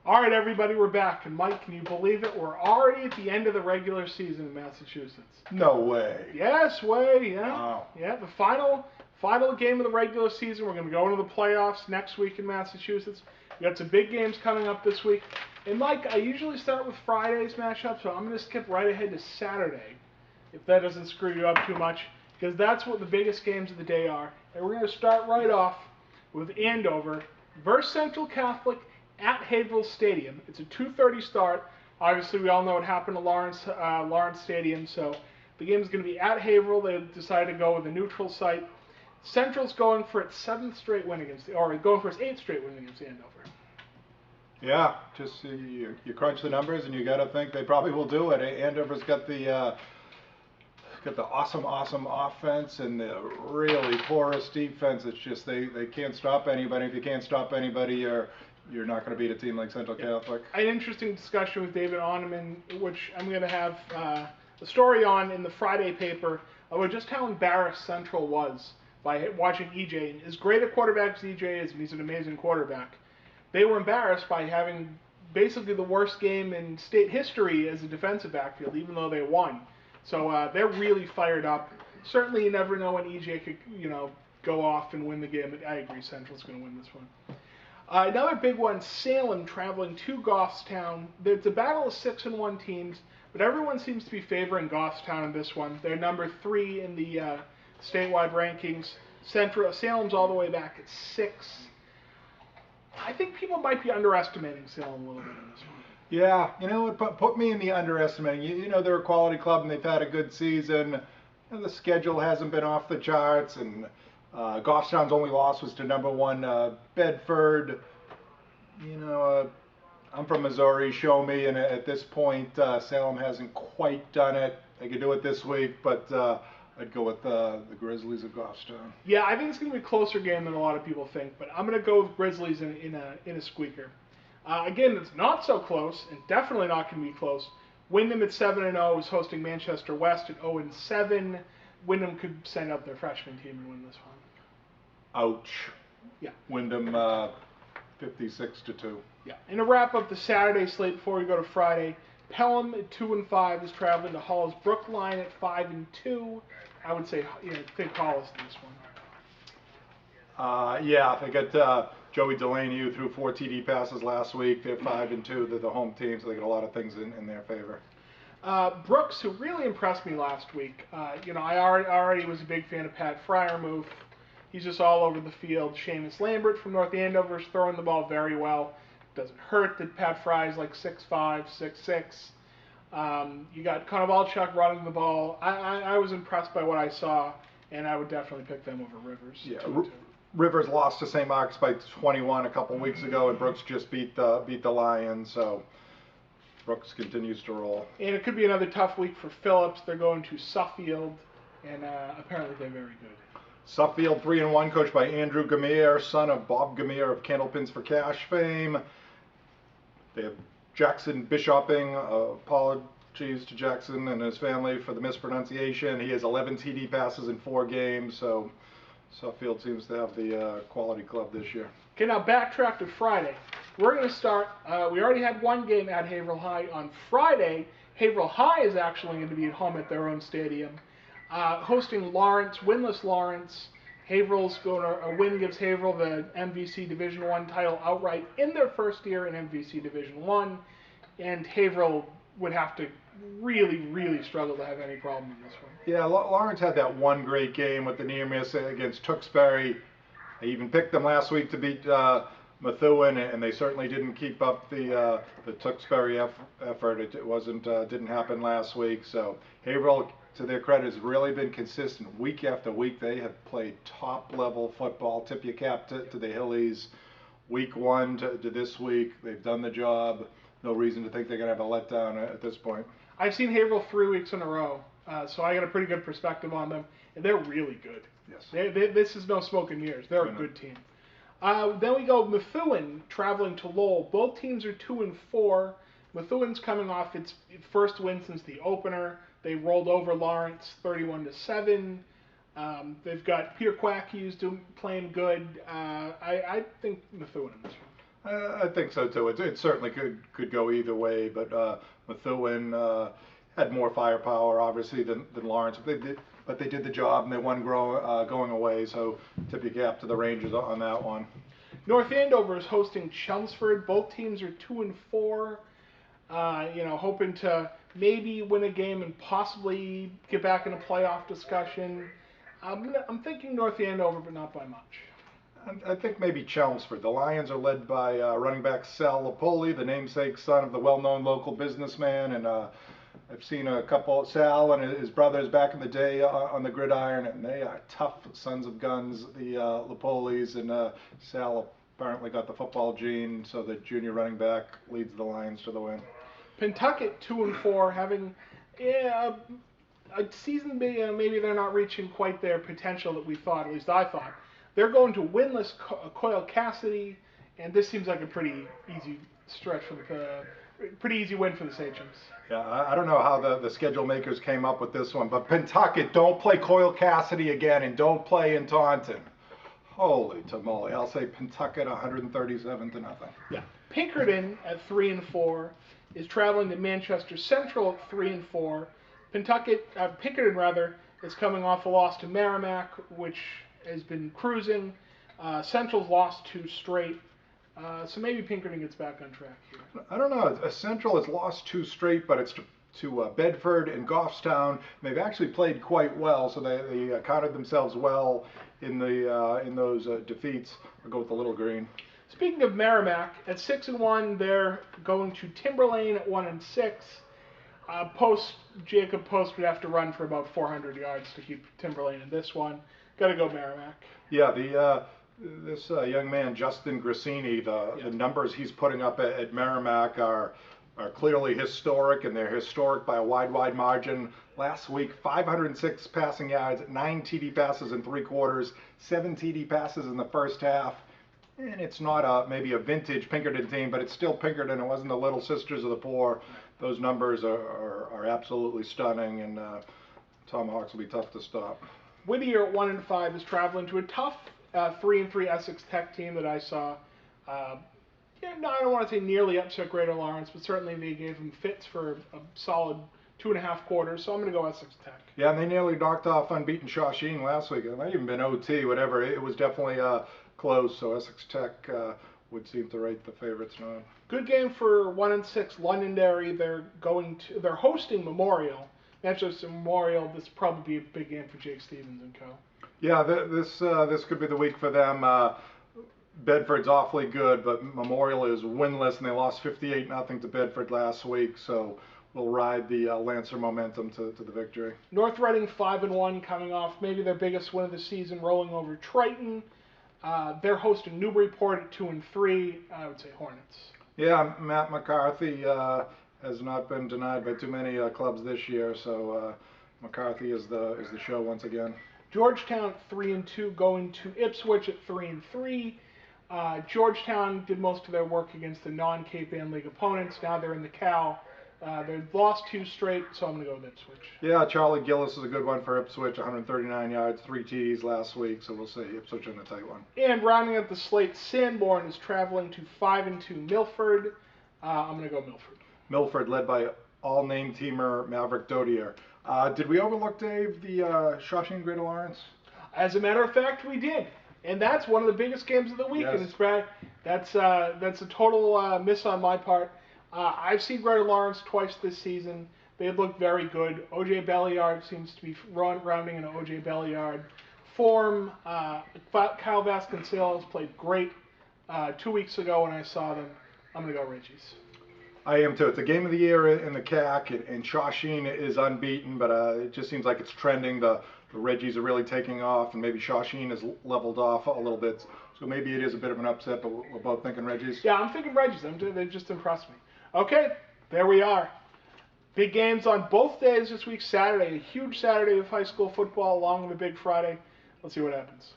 All right, everybody, we're back. And Mike, can you believe it? We're already at the end of the regular season in Massachusetts. No way. Yes, way, yeah. Wow. Yeah, the final game of the regular season. We're going to go into the playoffs next week in Massachusetts. We got some big games coming up this week. And Mike, I usually start with Friday's matchup, so I'm going to skip right ahead to Saturday, if that doesn't screw you up too much, because that's what the biggest games of the day are. And we're going to start right off with Andover versus Central Catholic at Haverhill Stadium. It's a 2:30 start. Obviously, we all know what happened to Lawrence Stadium, so the game is going to be at Haverhill. They decided to go with a neutral site. Central's going for its 7th straight win against, or going for its 8th straight win against Andover. Yeah, just you crunch the numbers and you got to think they probably will do it. Andover's got the awesome offense and the really porous defense. It's just they can't stop anybody. If you can't stop anybody, you're not going to beat a team like Central Catholic. I had an interesting discussion with David Oneman, which I'm going to have a story on in the Friday paper about just how embarrassed Central was by watching EJ. And as great a quarterback as EJ is, and he's an amazing quarterback, they were embarrassed by having basically the worst game in state history as a defensive backfield, even though they won. So they're really fired up. Certainly, you never know when EJ could, go off and win the game. But I agree, Central's going to win this one. Another big one, Salem traveling to Goffstown. It's a battle of 6-1 teams, but everyone seems to be favoring Goffstown in this one. They're number 3 in the statewide rankings. Salem's all the way back at 6. I think people might be underestimating Salem a little bit in this one. Yeah, put me in the underestimating. You know they're a quality club and they've had a good season. And the schedule hasn't been off the charts, and Goffstown's only loss was to number 1 Bedford. I'm from Missouri. Show me, and at this point, Salem hasn't quite done it. They could do it this week, but I'd go with the Grizzlies of Goffstown. Yeah, I think it's going to be a closer game than a lot of people think, but I'm going to go with Grizzlies in a squeaker. Again, it's not so close, and definitely not going to be close. Wyndham at 7-0 is hosting Manchester West at 0-7. Wyndham could send up their freshman team and win this one. Ouch. Yeah. Wyndham 56-2. Yeah. And to wrap up the Saturday slate before we go to Friday, Pelham at 2-5 is traveling to Hollis. Brookline at 5-2. I would say, think Hollis in this one. Yeah, they got Joey Delaney, who threw 4 TD passes last week. They're 5-2. They're the home team, so they got a lot of things in their favor. Brooks, who really impressed me last week. I already was a big fan of Pat Fryermuth. He's just all over the field. Seamus Lambert from North Andover is throwing the ball very well. Doesn't hurt that Pat Fry's like 6'5", 6'6". You got Konovalchuk running the ball. I was impressed by what I saw, and I would definitely pick them over Rivers. Yeah, Rivers lost to St. Mark's by 21 a couple weeks ago, and Brooks just beat the Lions, so Brooks continues to roll. And it could be another tough week for Phillips. They're going to Suffield, and apparently they're very good. Suffield 3-1, coached by Andrew Gamere, son of Bob Gamere of Candlepins for Cash fame. They have Jackson Bishoping. Apologies to Jackson and his family for the mispronunciation. He has 11 TD passes in 4 games, so Suffield seems to have the quality club this year. Okay, now backtrack to Friday. We're going to start, we already had one game at Haverhill High. On Friday, Haverhill High is actually going to be at home at their own stadium, hosting Lawrence, winless Lawrence. Haverhill's going to, a win gives Haverhill the MVC Division I title outright in their first year in MVC Division I, and Haverhill would have to really, really struggle to have any problem in this one. Yeah, Lawrence had that one great game with the near miss against Tewksbury. I even picked them last week to beat Methuen, and they certainly didn't keep up the Tewksbury effort. It didn't happen last week. So Haverhill, to their credit, has really been consistent week after week. They have played top-level football. Tip your cap to the Hillies. Week 1 to this week, they've done the job. No reason to think they're going to have a letdown at this point. I've seen Haverhill 3 weeks in a row, so I got a pretty good perspective on them, and they're really good. Yes. This is no smoke and mirrors. They're a good team. Then we go Methuen traveling to Lowell. Both teams are 2-4. Methuen's coming off its first win since the opener. They rolled over Lawrence 31-7. They've got Peter Quack, who's playing good. I think Methuen in this one. I think so too. It certainly could go either way, but Methuen had more firepower, obviously, than Lawrence. But they did the job, and they won going away. So tip your cap to the Rangers on that one. North Andover is hosting Chelmsford. Both teams are 2-4. Hoping to maybe win a game and possibly get back in a playoff discussion. I'm thinking North Andover, but not by much. I think maybe Chelmsford. The Lions are led by running back Sal Lapoli, the namesake son of the well-known local businessman, and I've seen a couple, Sal and his brothers back in the day on the gridiron, and they are tough sons of guns, the Lapolis, and Sal apparently got the football gene, so the junior running back leads the Lions to the win. Pentucket 2-4, having a season maybe they're not reaching quite their potential that we thought, at least I thought. They're going to winless Coyle Cassidy, and this seems like a pretty easy stretch for pretty easy win for the Sachems. Yeah, I don't know how the schedule makers came up with this one, but Pentucket, don't play Coyle Cassidy again, and don't play in Taunton. Holy tamale! I'll say Pentucket 137-0. Yeah, Pinkerton at 3-4 is traveling to Manchester Central at 3-4. Pinkerton is coming off a loss to Merrimack, which has been cruising. Central's lost 2 straight. So maybe Pinkerton gets back on track here. I don't know. Central has lost 2 straight, but it's to Bedford and Goffstown. And they've actually played quite well, so they accounted themselves well in those defeats. I'll go with the Little Green. Speaking of Merrimack, at 6-1, they're going to Timberlane at 1-6. Jacob Post would have to run for about 400 yards to keep Timberlane in this one. Got to go Merrimack. Yeah, this young man, Justin Grassini, the numbers he's putting up at Merrimack are clearly historic, and they're historic by a wide margin. Last week, 506 passing yards, 9 TD passes in 3 quarters, 7 TD passes in the first half. And it's not maybe a vintage Pinkerton team, but it's still Pinkerton. It wasn't the Little Sisters of the Poor. Those numbers are absolutely stunning, and Tomahawks will be tough to stop. Whittier at 1-5 is traveling to a tough 3-3 Essex Tech team that I saw. I don't want to say nearly upset Greater Lawrence, but certainly they gave them fits for a solid 2.5 quarters. So I'm going to go Essex Tech. Yeah, and they nearly knocked off unbeaten Shawsheen last week. It might even been OT, whatever. It was definitely close. So Essex Tech would seem to rate the favorites now. Good game for 1-6 Londonderry. They're hosting Memorial. Manchester Memorial. This will probably be a big game for Jake Stevens and co. Yeah, this could be the week for them. Bedford's awfully good, but Memorial is winless, and they lost 58-0 to Bedford last week. So we'll ride the Lancer momentum to the victory. North Reading 5-1, coming off maybe their biggest win of the season, rolling over Triton. They're hosting Newburyport at 2-3. I would say Hornets. Yeah, Matt McCarthy has not been denied by too many clubs this year, so McCarthy is the show once again. Georgetown 3-2, going to Ipswich at 3-3. Georgetown did most of their work against the non-Cape Ann League opponents. Now they're in the Cal. They've lost 2 straight, so I'm going to go with Ipswich. Yeah, Charlie Gillis is a good one for Ipswich, 139 yards, 3 TDs last week, so we'll see Ipswich in a tight one. And rounding up the slate, Sanborn is traveling to 5-2 Milford. I'm going to go Milford. Milford led by all-name teamer Maverick Dodier. Did we overlook, Dave, the Shawsheen Greater Lawrence? As a matter of fact, we did. And that's one of the biggest games of the week. Yes. And that's a total miss on my part. I've seen Greater Lawrence twice this season. They look very good. O.J. Belliard seems to be rounding into O.J. Belliard form. Kyle Vasconcelos played great 2 weeks ago when I saw them. I'm going to go Reggies. I am too. It's a game of the year in the CAC, and Shawsheen is unbeaten, but it just seems like it's trending. The Reggies are really taking off, and maybe Shawsheen has leveled off a little bit. So maybe it is a bit of an upset, but we're both thinking Reggies. Yeah, I'm thinking Reggies. They've just impressed me. Okay, there we are. Big games on both days this week. Saturday, a huge Saturday of high school football along with a big Friday. Let's see what happens.